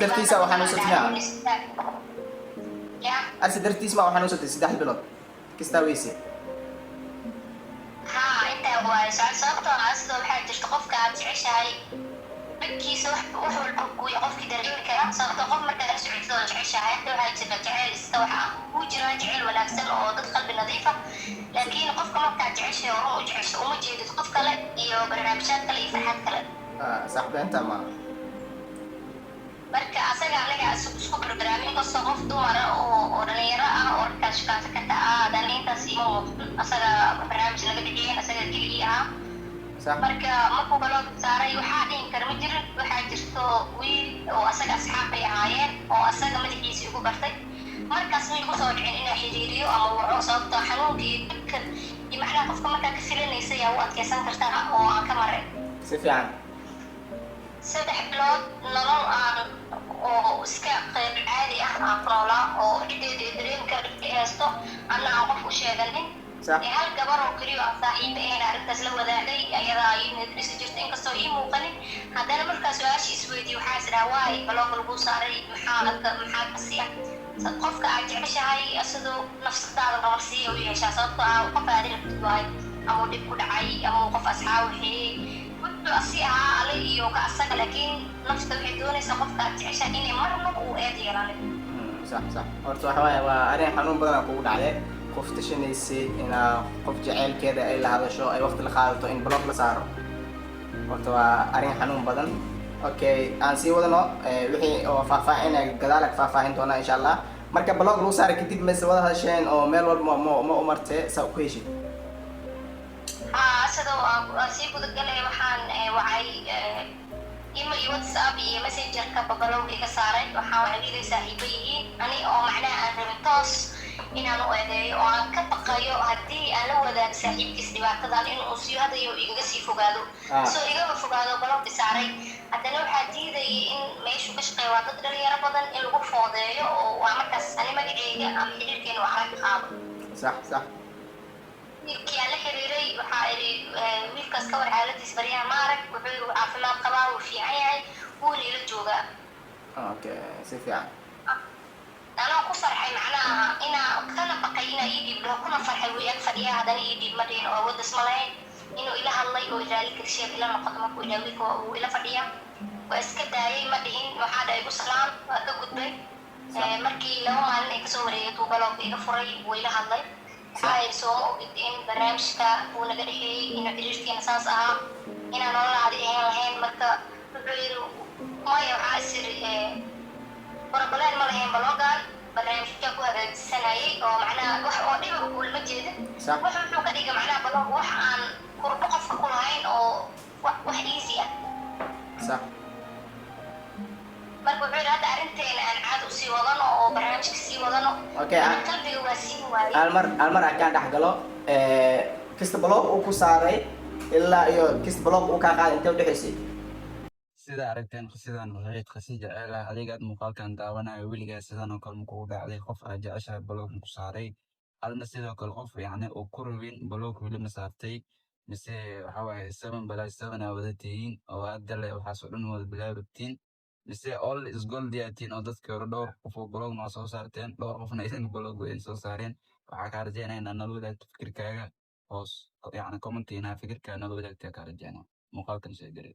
dartiisa waxaan u sotnaa ya arsi dartiis ma waxaan u sotay 3 bilood kasta weyse ها انت هو sababtoo ah sidoo waxaa jirta qofka aad jeceshahay dadkiisa wax walba ku qofkii dareemi kara sababtoo qof marka aad socodso jeceshahay inta waxaa jirta jecel iska waxa ku jira jecel wanaagsan oo dad qalbi nadiif ah laakiin qofka marka aad jeceshahay oo u jecesho uma jeedid qof kale iyo barnaamijyad kale iyo farxad kale saxbeenta ma marka asaga anaga isku barnaamij kasta qof dumar oo dhalinyaro ah oo ka shaqada ka taa dhalintaas iyo asaga barnaamij laga dhigay asaga kaliya ah marka markuu balo saaray waxa dhigin kara ma jirin waxa jirto wiil oo asaga asxaab ay ahaayeen oo asaga madaxiisa ugu bartay markaas way ku soo dhicin inay xiriiriyo ama wuxuu sababta xanuunkii dadka iyo macnaha qofka marka ka filanaysa yaa u adkeysan kartaa oo aan ka maray si fiican 3 bilood nolol aan oo iska qayb caadi ah aan noolaa oo ciddeedii dareenka haysto anna aan qof u sheeganin hal gabar oo kaliya ah saaxiib ee arrintaas la wadaagay ayadaa ay nidris jirtay inkastoo ii muuqanin haddana markaas su-aashii isweydiiyey waxaa is dhahaa waay balooga lagu saaray maxaa kasi ah qofka aad jeceshahay asidoo nafsadaada qabarsiiya u yeeshaa sababtoo ah qof aad rabtid waay ama dhib ku dhacay ama qof asxaab waxeeyey أصيها علي وكأسك لكن نفس الحدود سقف كاتعيش إني مرة وقاعد يراني. صح. أرتو حواي وأنا حنون بدنا نقول عليه خفت شنو يصير إن خفت جعل كذا إلا هذا شو أي وقت اللي خالته إن بلوك لصار. أرتو أنا حنون بدن. أوكي أنسي وذنو وحي وفافا إنا كذلك فافا هنتونا إن شاء الله. مركب بلوك لو صار كتير مثل هذا الشيء أو ميل ما أمرته سو كويشي. sidoo si guud galay waxaan wacay email iyo WhatsApp iyo Messenger ka babalowga ka saaray waxaan wacay saaxiibayihiin ani oo macnaha aan rabin toos inaan u eedeeyo oo aan ka baqayo haddii aan la wadaag saaxiibkiis dhibaatadan inuu sii hadayo igaga sii fogaado soo igaba fogaado balowga saaray haddana waxaa diidayay in meeshu ka shaqeeyo waa dad dhalinyaro badan in lagu foodeeyo oo waa markaas ani magaceyga ama xiriirkeena waxaan ka qaado صح wiilkii aan la xiriiray waxaa idhi wiilkaas ka war xaaladiis baryaha ma arag wuxuu caafimaad qabaa wuu fiican yahay wuuna ila joogaa okay si fiican anaa ku farxay macnaha inaa kana baqay inaa ii dhiibdho kuna farxay way ag fadhiyaa haddana ii dhiib ma dhihin oo awooddas ma lahayn inuu ila hadlay oo ilaali karsheed ila noqoto markuu ilaa wiilka uu ila fadhiya waa iska daayay ma dhihin waxaa dhahay igu salaam waa ka gudbay markii 2 maalin ay kasoo wareegay tuu balowga iga furay wuu ila hadlay waxay soo ogideen barnaamijka uu naga dhexeeyey inuu xiriirkeena saas ahaa inaan nolol caadi ahayn lahayn marka wuxuu yidhi maya waxaa isiri barabaleen ma lahayn baloogaan barnaamijka ku hagaajisanayay oo macnaha wax oo dhiba kulama jeedin wuxuu ka dhigay macnaha balooga wax aan kurbo qofka ku lahayn oo wax easy ah marka wuxuu yidhi hadda arrinteena aan caad u sii wadano oo barnaamijka sii wadano qalbiga waa sii waayay almar akaan dhex galo kista blog uu ku saaray ilaa iyo kista blog uu ka qaaday inta u dhaxaysay sida aragteen qasidan waxay qasii jecel adiga muuqaalkan daawanayo wiligaa sidan oo kale ku dhacday qof aad jeceshahay blog ku saaray alna sidoo kale qof yacni oo ku rabin blog wili ma saartay mise waxa waaye 7/7 wadatiin oo hadda le waxaas oo dhan wada bilaabtiin mise all is gold yaatiin oo dadka hore dhowr qof oo blog ma soo saarteen dhowr qofna aysan blog weyn soo saareen waxaa ka rajaynayaa inaad nala wadaagto fikirkaaga hoos yacni commentina fikirkaaga nala wadaagtaa ka rajaynaa muuqaalkan sheegay